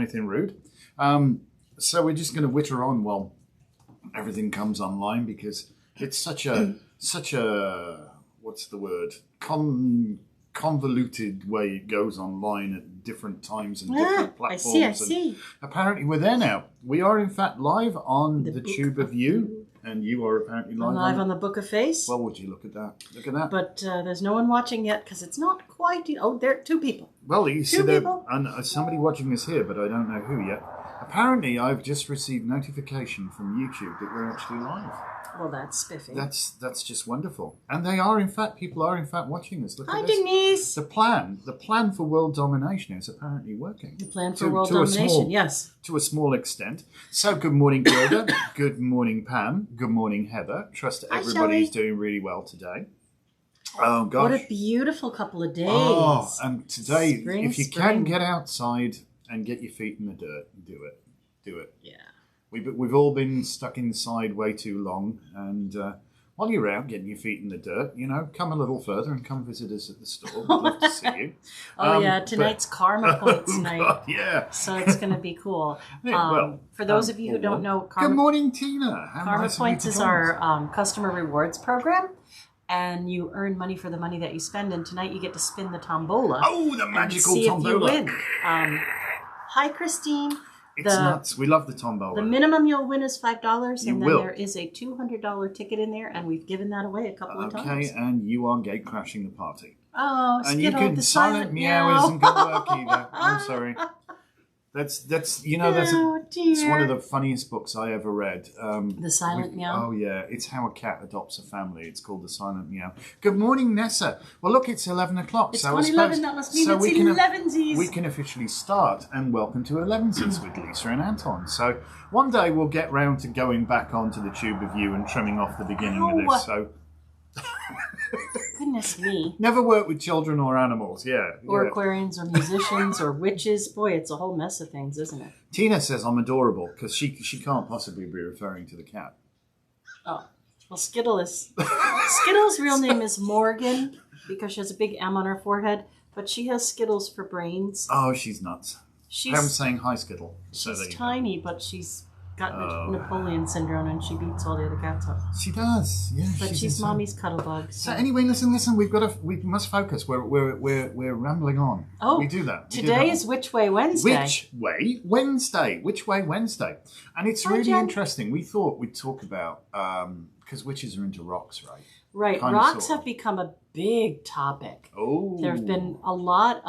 anything rude. So we're just going to witter on while everything comes online, because it's such a what's the word? Convoluted way it goes online at different times and different platforms. I see. Apparently we're there now. We are in fact live on the Tube of You, and you are apparently live on the Book of Face. Well, would you look at that? Look at that. But there's no one watching yet because it's not quite. Oh, there are 2 people. Well, you see, people. And somebody watching us here, but I don't know who yet. Apparently, I've just received notification from YouTube that we're actually live. Well, that's spiffy. That's just wonderful. And they are, in fact, people are in fact watching us. Look Hi, at this. Denise. The plan for world domination is apparently working. The plan for world domination, yes. To a small extent. So, good morning, Gilda. Good morning, Pam. Good morning, Heather. Trust everybody's doing really well today. Oh, gosh. What a beautiful couple of days. Oh, and today, if you Spring. can get outside and get your feet in the dirt, do it. Do it. Yeah. We've all been stuck inside way too long, and while you're out getting your feet in the dirt, come a little further and come visit us at the store. We'd love to see you. Tonight's Karma Points night. God, yeah. So it's going to be cool. For those of you who don't know, good morning, Tina. Karma Points is our customer rewards program. And you earn money for the money that you spend. And tonight you get to spin the tombola. Oh, the magical and see tombola. If you win. Hi, Christine. It's nuts. We love the tombola. The minimum you'll win is $5. And then there is a $200 ticket in there. And we've given that away a couple of times. Okay, and you are gate crashing the party. Oh, and Skittle, you can the silent meow isn't going to work either. I'm sorry. That's it's one of the funniest books I ever read. The Silent Meow? Oh, yeah. It's how a cat adopts a family. It's called The Silent Meow. Good morning, Nessa. Well, look, it's 11 o'clock. It's 11. That must mean it's Elevensies. We can officially start. And welcome to Elevensies with Lisa and Anton. So one day we'll get round to going back onto the Tube of You and trimming off the beginning of this. So... Goodness me. Never worked with children or animals, Or aquarians or musicians or witches. Boy, it's a whole mess of things, isn't it? Tina says I'm adorable because she can't possibly be referring to the cat. Oh. Well, Skittle's real name is Morgan because she has a big M on her forehead, but she has Skittles for brains. Oh, she's nuts. I'm saying hi, Skittle. She's tiny, but she's got Napoleon syndrome and she beats all the other cats up. She does, yeah. But she's mommy's cuddlebug. So anyway, listen. We must focus. We're rambling on. Oh, we do that. Today is Which Way Wednesday. Which Way Wednesday, and it's really interesting. We thought we'd talk about because witches are into rocks, right? Right, rocks have become a big topic. Oh, there have been a lot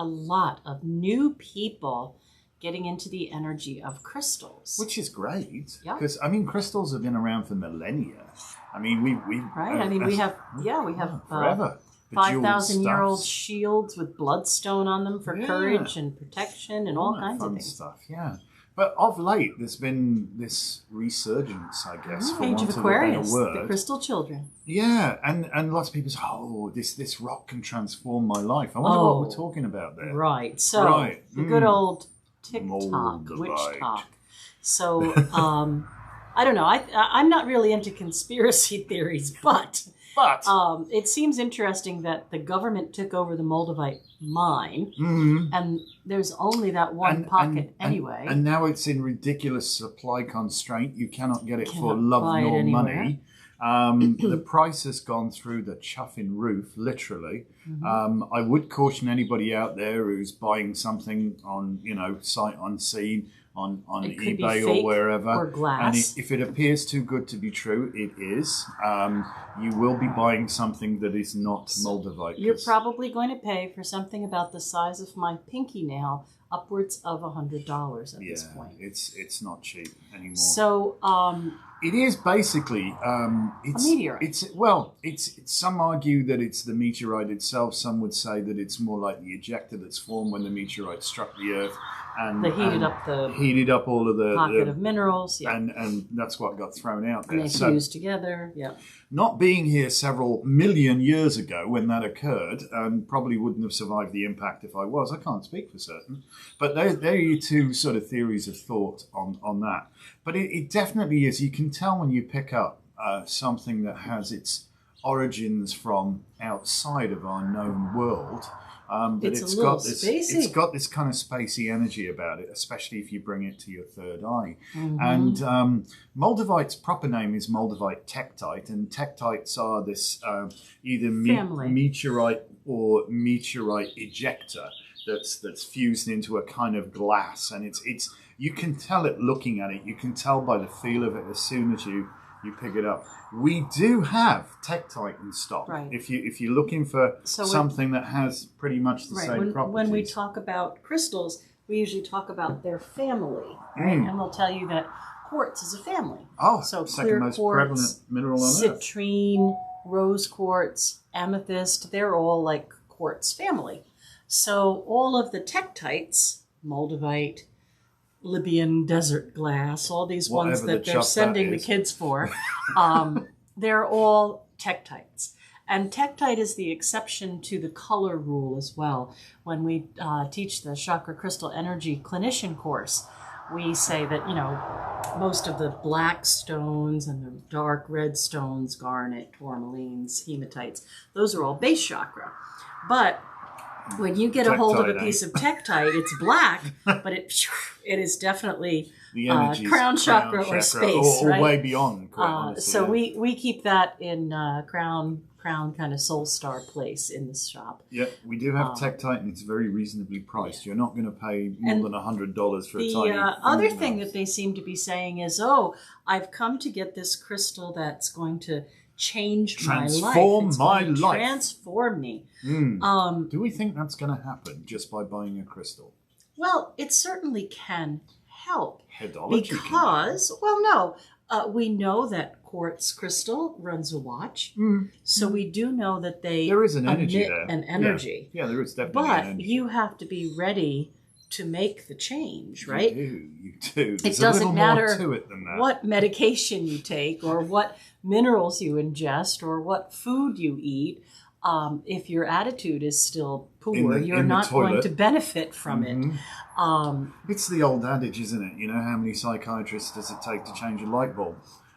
of new people getting into the energy of crystals, which is great. Yeah, because crystals have been around for millennia. We we have forever 5,000-year-old shields with bloodstone on them for courage and protection and all kinds of things. Stuff. Yeah, but of late there's been this resurgence, I guess, for Age want of of a better Aquarius, word. the crystal children. Yeah, and lots of people say, "Oh, this rock can transform my life." I wonder what we're talking about there. Right. So the good old TikTok, witch talk. So, I don't know. I'm not really into conspiracy theories, but it seems interesting that the government took over the Moldavite mine, and there's only that one pocket anyway. And now it's in ridiculous supply constraint. You cannot get it for love nor money. The price has gone through the chuffing roof, literally. I would caution anybody out there who's buying something on, sight unseen, on eBay or wherever. Or glass. And if it appears too good to be true, it is. You will be buying something that is not Moldavite. You're probably going to pay for something about the size of my pinky nail, upwards of $100 at this point. It's not cheap anymore. So it is basically a meteorite. It's some argue that it's the meteorite itself. Some would say that it's more like the ejecta that's formed when the meteorite struck the Earth. And they heated up all of the pocket of minerals, and that's what got thrown out there. And they fused together, Not being here several million years ago when that occurred, probably wouldn't have survived the impact if I was. I can't speak for certain, but there are your two sort of theories of thought on that. But it definitely is. You can tell when you pick up something that has its origins from outside of our known world. But it's got this kind of spacey energy about it, especially if you bring it to your third eye. Mm-hmm. And Moldavite's proper name is Moldavite Tektite, and tektites are this either meteorite or meteorite ejector that's fused into a kind of glass, and it's you can tell it looking at it. You can tell by the feel of it as soon as you pick it up. We do have Tektite in stock. Right. If you're looking for something that has pretty much the same properties. When we talk about crystals, we usually talk about their family, right? And they'll tell you that quartz is a family. Oh, so second most prevalent mineral on Earth. Citrine, rose quartz, amethyst, they're all like quartz family. So all of the tektites, Moldavite, Libyan desert glass, all these ones that they're sending the kids for, they're all tektites. And tektite is the exception to the color rule as well. When we teach the chakra crystal energy clinician course, we say that, most of the black stones and the dark red stones, garnet, tourmalines, hematites, those are all base chakra. But when you get a hold of a piece of tektite, it's black, but it is definitely crown chakra or space, or right? way beyond. So we keep that in crown kind of soul star place in the shop. Yeah, we do have tektite, and it's very reasonably priced. You're not going to pay more than $100 for a tiny. The other thing that they seem to be saying is, "Oh, I've come to get this crystal that's going to transform my life. Transform me." Do we think that's going to happen just by buying a crystal? Well, it certainly can help. Headology because, we know that quartz crystal runs a watch. So we do know that there is an energy there. An energy. Yeah, there is definitely an energy. But you have to be ready to make the change, right? You do. There's it doesn't matter more to it than that. What medication you take or what minerals you ingest or what food you eat. If your attitude is still poor, you're not going to benefit from it. It's the old adage, isn't it? How many psychiatrists does it take to change a light bulb?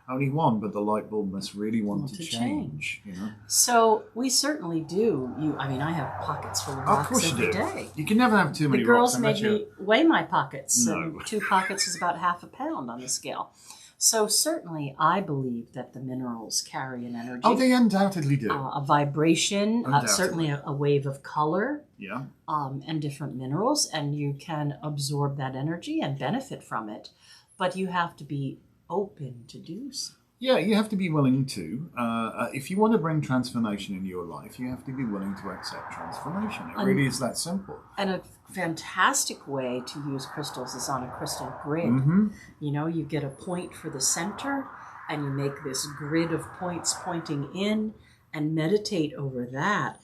Only one, but the light bulb must really want to change. So we certainly do. I have pockets full of rocks every day. You can never have too many rocks. The girls made me weigh my pockets. No. And 2 pockets is about half a pound on the scale. So certainly I believe that the minerals carry an energy. Oh, they undoubtedly do. A vibration, certainly a wave of color. Yeah. And different minerals, and you can absorb that energy and benefit from it. But you have to be open to do so. Yeah, you have to be willing to. If you want to bring transformation in your life, you have to be willing to accept transformation. It really is that simple. And a fantastic way to use crystals is on a crystal grid. You get a point for the center, and you make this grid of points pointing in, and meditate over that.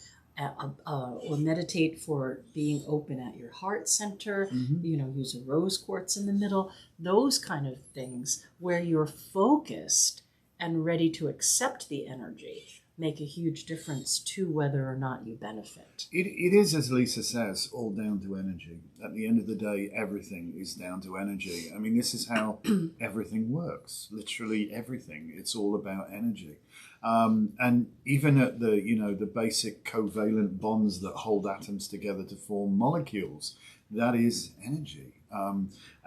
Or meditate for being open at your heart center, use a rose quartz in the middle, those kind of things where you're focused and ready to accept the energy make a huge difference to whether or not you benefit. It is, as Lisa says, all down to energy. At the end of the day, everything is down to energy. This is how everything works. Literally everything. It's all about energy. And even at the basic covalent bonds that hold atoms together to form molecules, that is energy.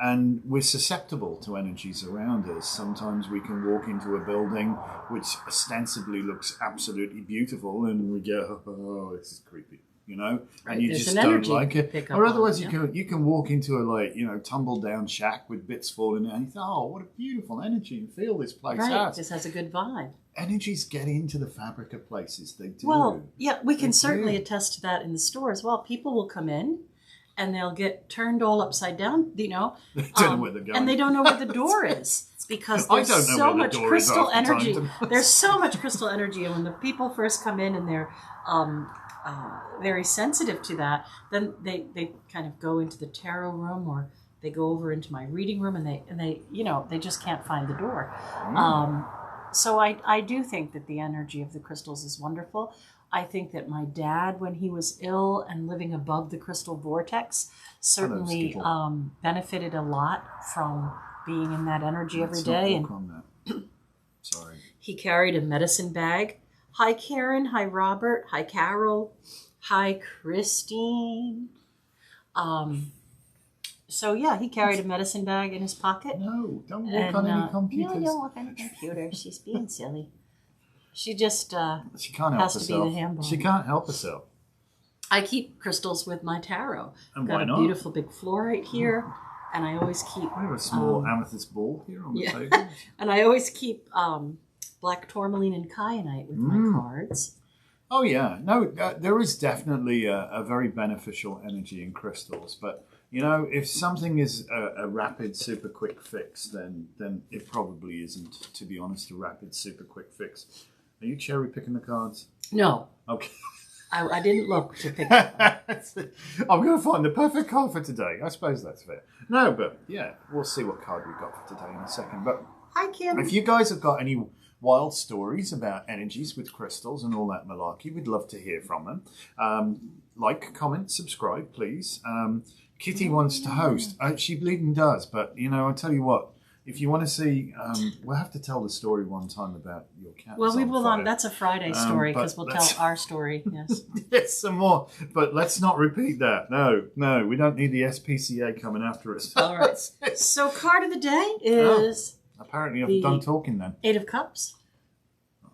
And we're susceptible to energies around us. Sometimes we can walk into a building which ostensibly looks absolutely beautiful, and we go, "Oh, this is creepy," and you just don't like it. Or otherwise, you can walk into a tumble down shack with bits falling in, and you think, "Oh, what a beautiful energy and feel this place has." This has a good vibe. Energies get into the fabric of places. They do. Well, yeah, we can certainly attest to that in the store as well. People will come in, and they'll get turned all upside down, They don't know where they're going. And they don't know where the door is. Because there's so much crystal energy. There's so much crystal energy, and when the people first come in and they're very sensitive to that, then they kind of go into the tarot room, or they go over into my reading room, and they just can't find the door. So I do think that the energy of the crystals is wonderful. I think that my dad, when he was ill and living above the crystal vortex, certainly benefited a lot from being in that energy every day. And Sorry. He carried a medicine bag. Hi, Karen. Hi, Robert. Hi, Carol. Hi, Christine. So yeah, he carried a medicine bag in his pocket. No, don't walk on any computers. No, don't walk on any computer. She's being silly. She just she can't help has herself. to be the handball. She can't help herself. I keep crystals with my tarot. And Got why not? a beautiful big fluorite here, and I always keep. I have a small amethyst ball here on the table. And I always keep black tourmaline and kyanite with my cards. Oh yeah, no, there is definitely a very beneficial energy in crystals, but you know, if something is a rapid, super quick fix, then it probably isn't. To be honest, a rapid, super quick fix. Are you cherry picking the cards? No. Okay. I didn't look to pick them. I'm going to find the perfect card for today. I suppose that's fair. No, but yeah, we'll see what card we've got for today in a second. But hi, Kim. If you guys have got any wild stories about energies with crystals and all that malarkey, we'd love to hear from them. Like, comment, subscribe, please. Kitty wants to host. She bleeding does, but you know, I'll tell you what. If you want to see, we'll have to tell the story one time about your cat. Well, we will on. That's a Friday story because we'll tell our story. Yes. Yes, some more. But let's not repeat that. No, we don't need the SPCA coming after us. All right. So, card of the day is. Apparently, I'm done talking then. 8 of Cups.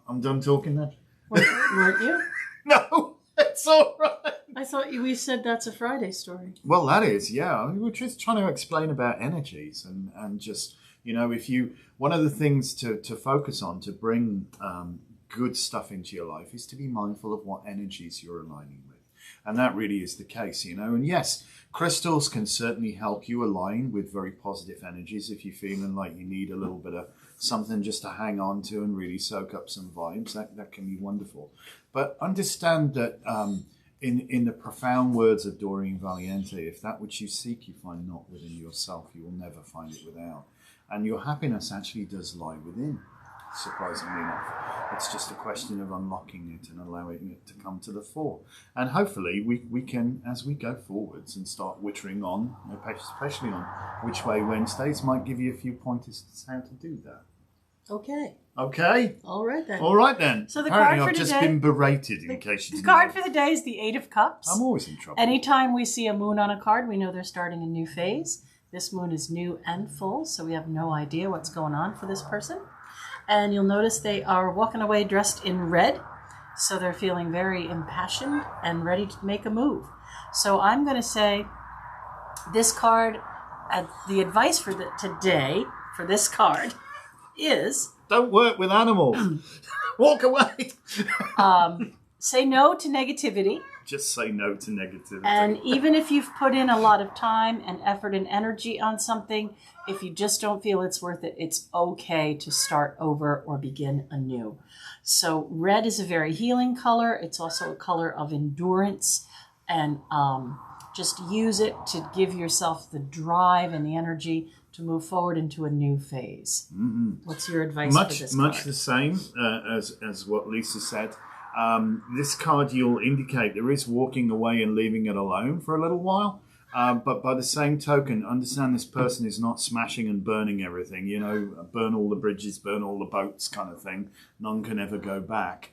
I'm done talking then. Weren't you? No, it's all right. I thought we said that's a Friday story. Well, that is, yeah. We were just trying to explain about energies and just. You know, one of the things to focus on to bring good stuff into your life is to be mindful of what energies you're aligning with. And that really is the case, you know. And yes, crystals can certainly help you align with very positive energies if you're feeling like you need a little bit of something just to hang on to and really soak up some vibes. That can be wonderful. But understand that in the profound words of Doreen Valiente, if that which you seek you find not within yourself, you will never find it without. And your happiness actually does lie within, surprisingly enough. It's just a question of unlocking it and allowing it to come to the fore. And hopefully we can, as we go forwards and start wittering on, especially on Which Way Wednesdays, might give you a few pointers to how to do that. Okay. Okay. All right then. So the apparently card for I've just today, been berated in case you didn't The card know. for the day is the 8 of Cups. I'm always in trouble. Anytime we see a moon on a card, we know they're starting a new phase. This moon is new and full, so we have no idea what's going on for this person. And you'll notice they are walking away dressed in red, so they're feeling very impassioned and ready to make a move. So I'm going to say this card, the advice for today for this card is... Don't work with animals. Walk away. Say no to negativity. Just say no to negativity. And even if you've put in a lot of time and effort and energy on something, if you just don't feel it's worth it, it's okay to start over or begin anew. So red is a very healing color. It's also a color of endurance. And just use it to give yourself the drive and the energy to move forward into a new phase. Mm-hmm. What's your advice for this card? Much the same as what Lisa said. This card you'll indicate there is walking away and leaving it alone for a little while. But by the same token, understand this person is not smashing and burning everything, you know, burn all the bridges, burn all the boats kind of thing. None can ever go back.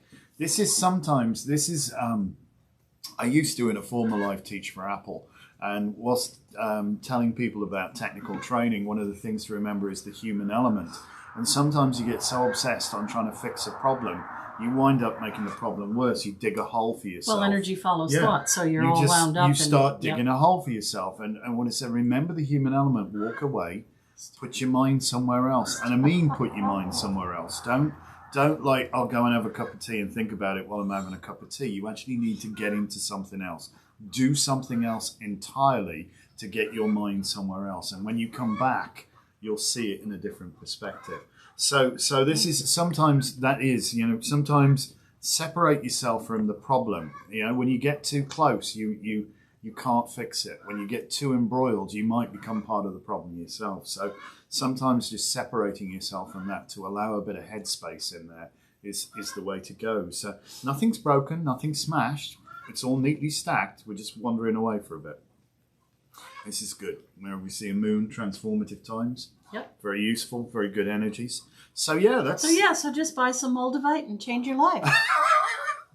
I used to in a former life teach for Apple. And whilst telling people about technical training, one of the things to remember is the human element. And sometimes you get so obsessed on trying to fix a problem, you wind up making the problem worse. You dig a hole for yourself. Well, energy follows thought, so you're all wound up. You start digging a hole for yourself. And I want to say, remember the human element. Walk away. Put your mind somewhere else. And I mean put your mind somewhere else. Don't like, I'll go and have a cup of tea and think about it while I'm having a cup of tea. You actually need to get into something else. Do something else entirely to get your mind somewhere else. And when you come back, you'll see it in a different perspective. So this is sometimes separate yourself from the problem. You know, when you get too close, you can't fix it. When you get too embroiled, you might become part of the problem yourself. So sometimes just separating yourself from that to allow a bit of headspace in there is the way to go. So nothing's broken, nothing's smashed. It's all neatly stacked. We're just wandering away for a bit. This is good. Where we see a moon, transformative times. Yep. Very useful, very good energies. So just buy some Moldavite and change your life.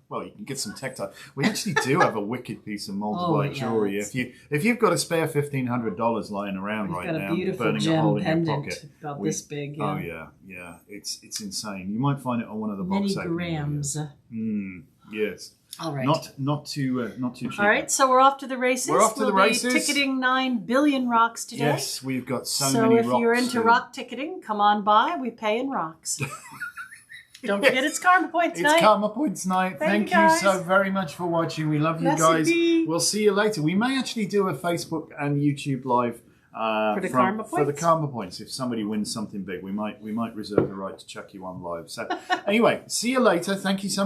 well, you can get some Tektite. We actually do have a wicked piece of Moldavite jewelry. If you've got a spare $1,500 lying around right now, burning a hole in your pocket, about this big. Yeah. Oh yeah, it's insane. You might find it on one of the box many grams. Yes. All right. Not too cheap. All right, so we're off to the races. We're off to the races. We'll be ticketing 9 billion rocks today. Yes, we've got so many rocks. So if you're into rock ticketing, come on by. We pay in rocks. Don't forget it's Karma Points night. It's Karma Points night. Thank you so very much for watching. We love you guys. We'll see you later. We may actually do a Facebook and YouTube live for the Karma Points. For the Karma Points. If somebody wins something big, we might reserve the right to chuck you on live. So anyway, see you later. Thank you so much.